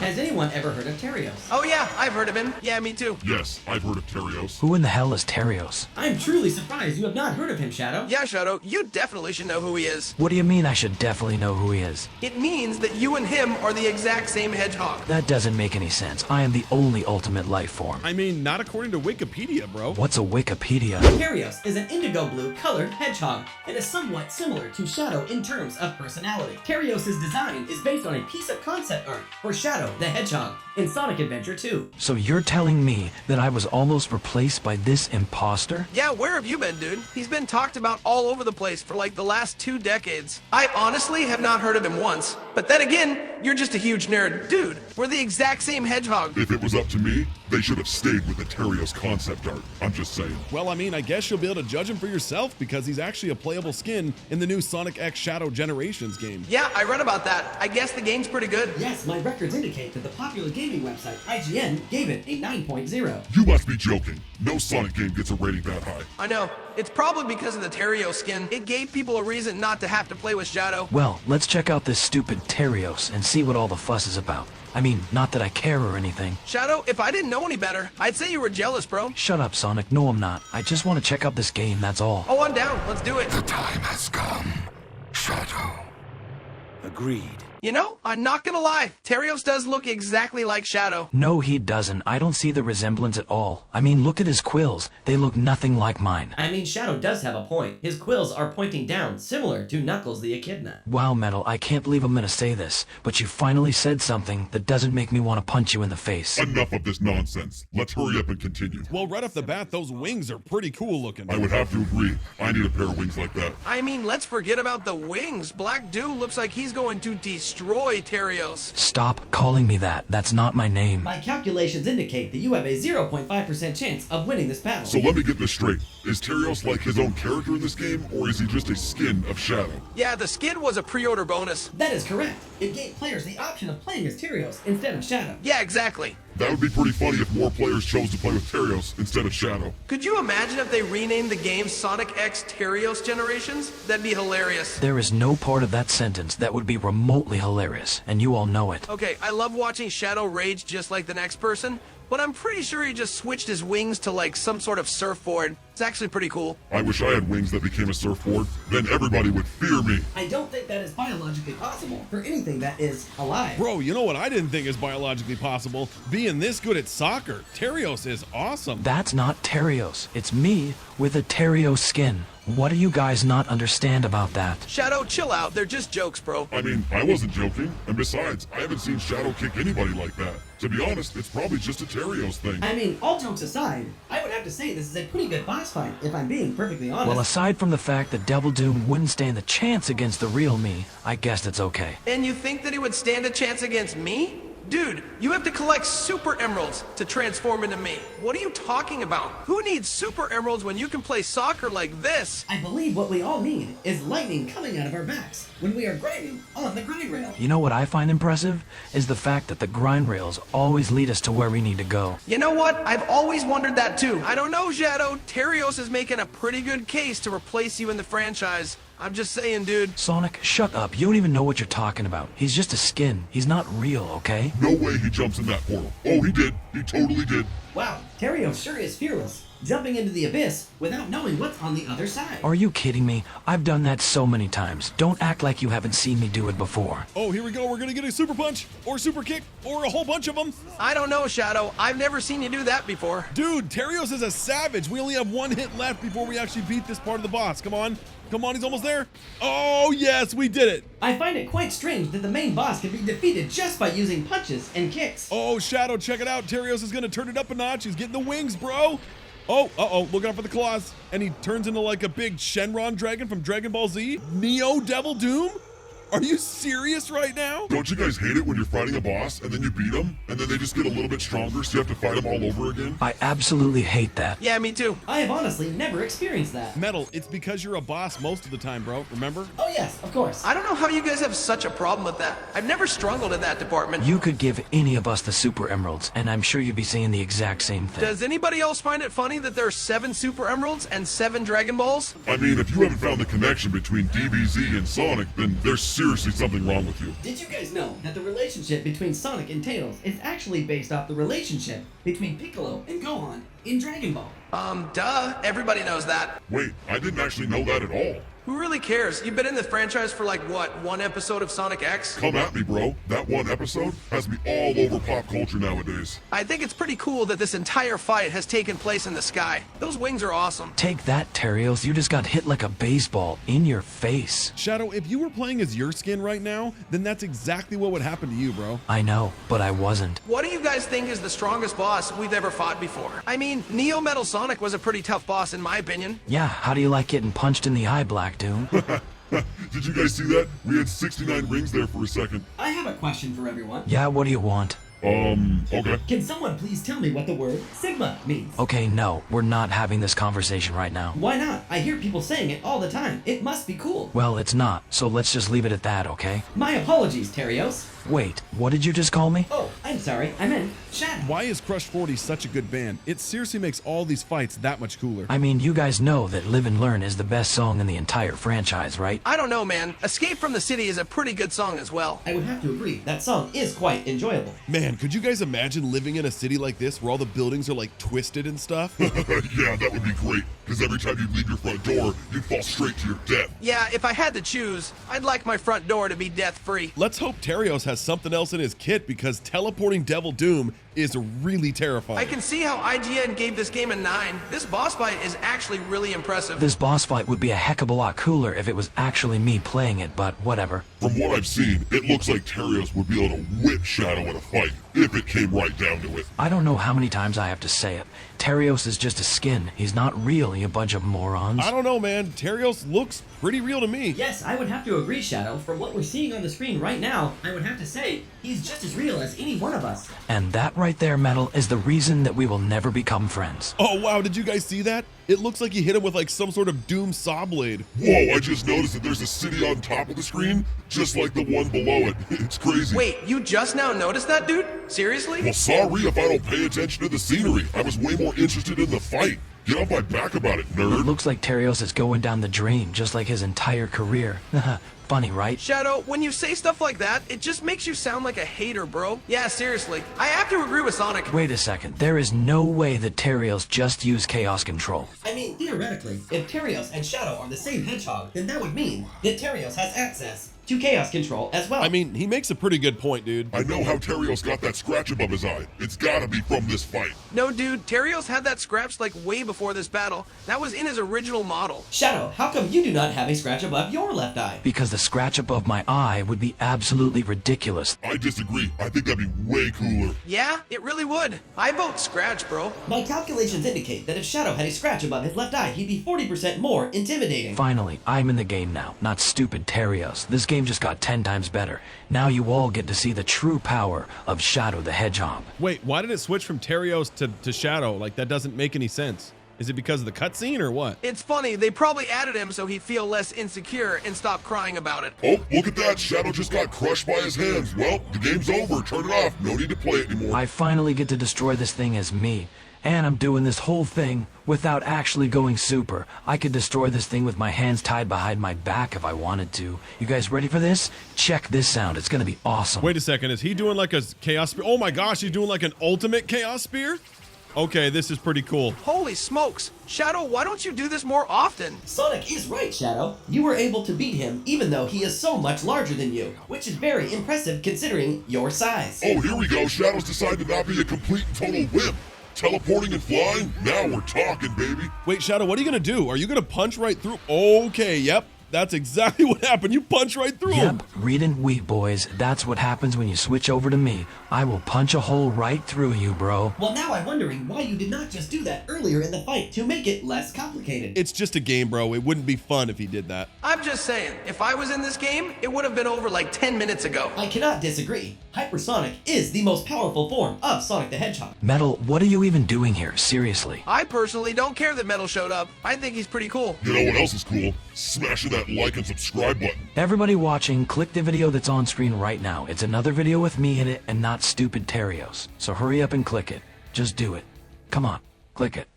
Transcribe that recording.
Has anyone ever heard of Terios? Oh yeah, I've heard of him. Yeah, me too. Yes, I've heard of Terios. Who in the hell is Terios? I'm truly surprised you have not heard of him, Shadow. Yeah, Shadow, you definitely should know who he is. What do you mean I should definitely know who he is? It means that you and him are the exact same hedgehog. That doesn't make any sense. I am the only ultimate life form. I mean, not according to Wikipedia, bro. What's a Wikipedia? Terios is an indigo blue colored hedgehog and is somewhat similar to Shadow in terms of personality. Terios' design is based on a piece of concept art for Shadow the Hedgehog in Sonic Adventure 2. So you're telling me that I was almost replaced by this imposter? Yeah, where have you been, dude? He's been talked about all over the place for like the last 2 decades. I honestly have not heard of him once. But then again, you're just a huge nerd. Dude, we're the exact same hedgehog. If it was up to me, they should have stayed with the Terios concept art. I'm just saying. Well, I mean, I guess you'll be able to judge him for yourself because he's actually a playable skin in the new Sonic X Shadow Generations game. Yeah, I read about that. I guess the game's pretty good. Yes, my records indicate that the popular gaming website IGN gave it a 9.0. You must be joking. No Sonic game gets a rating that high. I know. It's probably because of the Terios skin. It gave people a reason not to have to play with Shadow. Well, let's check out this stupid Terios and see what all the fuss is about. I mean, not that I care or anything. Shadow, if I didn't know any better, I'd say you were jealous, bro. Shut up, Sonic. No, I'm not. I just want to check out this game, that's all. Oh, I'm down. Let's do it. The time has come, Shadow. Agreed. You know, I'm not gonna lie. Terios does look exactly like Shadow. No, he doesn't. I don't see the resemblance at all. I mean, look at his quills. They look nothing like mine. I mean, Shadow does have a point. His quills are pointing down, similar to Knuckles the Echidna. Wow, Metal, I can't believe I'm gonna say this, but you finally said something that doesn't make me want to punch you in the face. Enough of this nonsense. Let's hurry up and continue. Well, right off the bat, those wings are pretty cool looking. I would have to agree. I need a pair of wings like that. I mean, let's forget about the wings. Black Dew looks like he's going to destroy Terios. Stop calling me that. That's not my name. My calculations indicate that you have a 0.5% chance of winning this battle. So let me get this straight. Is Terios like his own character in this game, or is he just a skin of Shadow? Yeah, the skin was a pre-order bonus. That is correct. It gave players the option of playing as Terios instead of Shadow. Yeah, exactly. That would be pretty funny if more players chose to play with Terios instead of Shadow. Could you imagine if they renamed the game Sonic X Terios Generations? That'd be hilarious. There is no part of that sentence that would be remotely hilarious, and you all know it. Okay, I love watching Shadow rage just like the next person, but I'm pretty sure he just switched his wings to like some sort of surfboard. It's actually pretty cool. I wish I had wings that became a surfboard. Then everybody would fear me. I don't think that is biologically possible for anything that is alive. Bro, you know what I didn't think is biologically possible? Being this good at soccer. Terios is awesome. That's not Terios. It's me with a Terios skin. What do you guys not understand about that? Shadow, chill out. They're just jokes, bro. I mean, I wasn't joking. And besides, I haven't seen Shadow kick anybody like that. To be honest, it's probably just a Terios thing. I mean, all jokes aside, I would have to say this is a pretty good boss fight, if I'm being perfectly honest. Well, aside from the fact that Devil Doom wouldn't stand a chance against the real me, I guess it's okay. And you think that he would stand a chance against me? Dude, you have to collect super emeralds to transform into me. What are you talking about? Who needs super emeralds when you can play soccer like this? I believe what we all need is lightning coming out of our backs when we are grinding on the grind rail. You know what I find impressive? Is the fact that the grind rails always lead us to where we need to go. You know what? I've always wondered that too. I don't know, Shadow. Terios is making a pretty good case to replace you in the franchise. I'm just saying, dude. Sonic, shut up. You don't even know what you're talking about. He's just a skin. He's not real, okay? No way he jumps in that portal. Oh, he did. He totally did. Wow, Terios sure is fearless, jumping into the abyss without knowing what's on the other side. Are you kidding me? I've done that so many times. Don't act like you haven't seen me do it before. Oh, here we go. We're gonna get a super punch, or super kick, or a whole bunch of them. I don't know, Shadow. I've never seen you do that before. Dude, Terios is a savage. We only have 1 hit left before we actually beat this part of the boss. Come on. Come on, he's almost there. Oh, yes, we did it. I find it quite strange that the main boss can be defeated just by using punches and kicks. Oh, Shadow, check it out. Terios is going to turn it up a notch. He's getting the wings, bro. Oh, uh-oh, look out for the claws. And he turns into like a big Shenron dragon from Dragon Ball Z. Neo Devil Doom? Are you serious right now? Don't you guys hate it when you're fighting a boss and then you beat them and then they just get a little bit stronger so you have to fight them all over again? I absolutely hate that. Yeah, me too. I have honestly never experienced that. Metal, it's because you're a boss most of the time, bro. Remember? Oh yes, of course. I don't know how you guys have such a problem with that. I've never struggled in that department. You could give any of us the super emeralds, and I'm sure you'd be saying the exact same thing. Does anybody else find it funny that there are 7 super emeralds and 7 Dragon Balls? I mean, if you haven't found the connection between DBZ and Sonic, then there's seriously something wrong with you. Did you guys know that the relationship between Sonic and Tails is actually based off the relationship between Piccolo and Gohan in Dragon Ball? Duh. Everybody knows that. Wait, I didn't actually know that at all. Who really cares? You've been in the franchise for like, what, one episode of Sonic X? Come at me, bro. That one episode has me all over pop culture nowadays. I think it's pretty cool that this entire fight has taken place in the sky. Those wings are awesome. Take that, Terios. You just got hit like a baseball in your face. Shadow, if you were playing as your skin right now, then that's exactly what would happen to you, bro. I know, but I wasn't. What do you guys think is the strongest boss we've ever fought before? I mean, Neo Metal Sonic was a pretty tough boss in my opinion. Yeah, how do you like getting punched in the eye, Black Doom? Did you guys see that? We had 69 rings there for a second. I have a question for everyone. Yeah, what do you want? Okay. Can someone please tell me what the word Sigma means? Okay, no, we're not having this conversation right now. Why not? I hear people saying it all the time. It must be cool. Well, it's not, so let's just leave it at that, okay? My apologies, Terios. Wait, what did you just call me? Oh, I'm sorry. I meant Shadow. Why is Crush 40 such a good band? It seriously makes all these fights that much cooler. I mean, you guys know that Live and Learn is the best song in the entire franchise, right? I don't know, man. Escape from the City is a pretty good song as well. I would have to agree. That song is quite enjoyable. Man, could you guys imagine living in a city like this where all the buildings are like twisted and stuff? Yeah, that would be great. Because every time you leave your front door, you'd fall straight to your death. Yeah, if I had to choose, I'd like my front door to be death-free. Let's hope Terios has something else in his kit because teleporting Devil Doom is really terrifying. I can see how IGN gave this game a 9. This boss fight is actually really impressive. This boss fight would be a heck of a lot cooler if it was actually me playing it, but whatever. From what I've seen, it looks like Terios would be able to whip Shadow in a fight, if it came right down to it. I don't know how many times I have to say it. Terios is just a skin. He's not really a bunch of morons. I don't know, man. Terios looks pretty real to me. Yes, I would have to agree, Shadow. From what we're seeing on the screen right now, I would have to say he's just as real as any one of us. And that right there, Metal, is the reason that we will never become friends. Oh, wow. Did you guys see that? It looks like he hit him with like some sort of Doom saw blade. Whoa, I just noticed that there's a city on top of the screen, just like the one below it. It's crazy. Wait, you just now noticed that, dude? Seriously? Well, sorry if I don't pay attention to the scenery. I was way more interested in the fight. Get off my back about it, It nerd. looks like Terios is going down the drain, just like his entire career. Funny, right? Shadow, when you say stuff like that, it just makes you sound like a hater, bro. Yeah, seriously. I have to agree with Sonic. Wait a second. There is no way that Terios just used Chaos Control. I mean, theoretically, if Terios and Shadow are the same hedgehog, then that would mean that Terios has access to Chaos Control as well. I mean, he makes a pretty good point, dude. I know how Terios got that scratch above his eye. It's gotta be from this fight. No, dude, Terios had that scratch like way before this battle. That was in his original model. Shadow, how come you do not have a scratch above your left eye? Because the scratch above my eye would be absolutely ridiculous. I disagree. I think that'd be way cooler. Yeah, it really would. I vote scratch, bro. My calculations indicate that if Shadow had a scratch above his left eye, he'd be 40% more intimidating. Finally, I'm in the game now, not stupid Terios. This game just got 10 times better. Now you all get to see the true power of Shadow the Hedgehog. Wait, why did it switch from Terios to Shadow? Like, that doesn't make any sense. Is it because of the cutscene or what? It's funny, they probably added him so he'd feel less insecure and stop crying about it. Oh, look at that. Shadow just got crushed by his hands. Well, the game's over. Turn it off. No need to play it anymore. I finally get to destroy this thing as me. And I'm doing this whole thing without actually going super. I could destroy this thing with my hands tied behind my back if I wanted to. You guys ready for this? Check this sound. It's gonna be awesome. Wait a second. Is he doing like a Chaos Spear? Oh my gosh, he's doing like an ultimate Chaos Spear? Okay, this is pretty cool. Holy smokes. Shadow, why don't you do this more often? Sonic is right, Shadow. You were able to beat him even though he is so much larger than you, which is very impressive considering your size. Oh, here we go. Shadow's decided to not be a complete and total wimp. Teleporting and flying? Now we're talking, baby. Wait, Shadow, what are you gonna do? Are you gonna punch right through? Okay, yep. That's exactly what happened. You punch right through him. Yep, read and weep, boys. That's what happens when you switch over to me. I will punch a hole right through you, bro. Well, now I'm wondering why you did not just do that earlier in the fight to make it less complicated. It's just a game, bro. It wouldn't be fun if he did that. I'm just saying, if I was in this game, it would have been over like 10 minutes ago. I cannot disagree. Hypersonic is the most powerful form of Sonic the Hedgehog. Metal, what are you even doing here? Seriously. I personally don't care that Metal showed up. I think he's pretty cool. You know what else is cool? Smashing that like and subscribe button. Everybody watching, click the video that's on screen right now. It's another video with me in it and not stupid Terios. So hurry up and click it. Just do it. Come on, click it.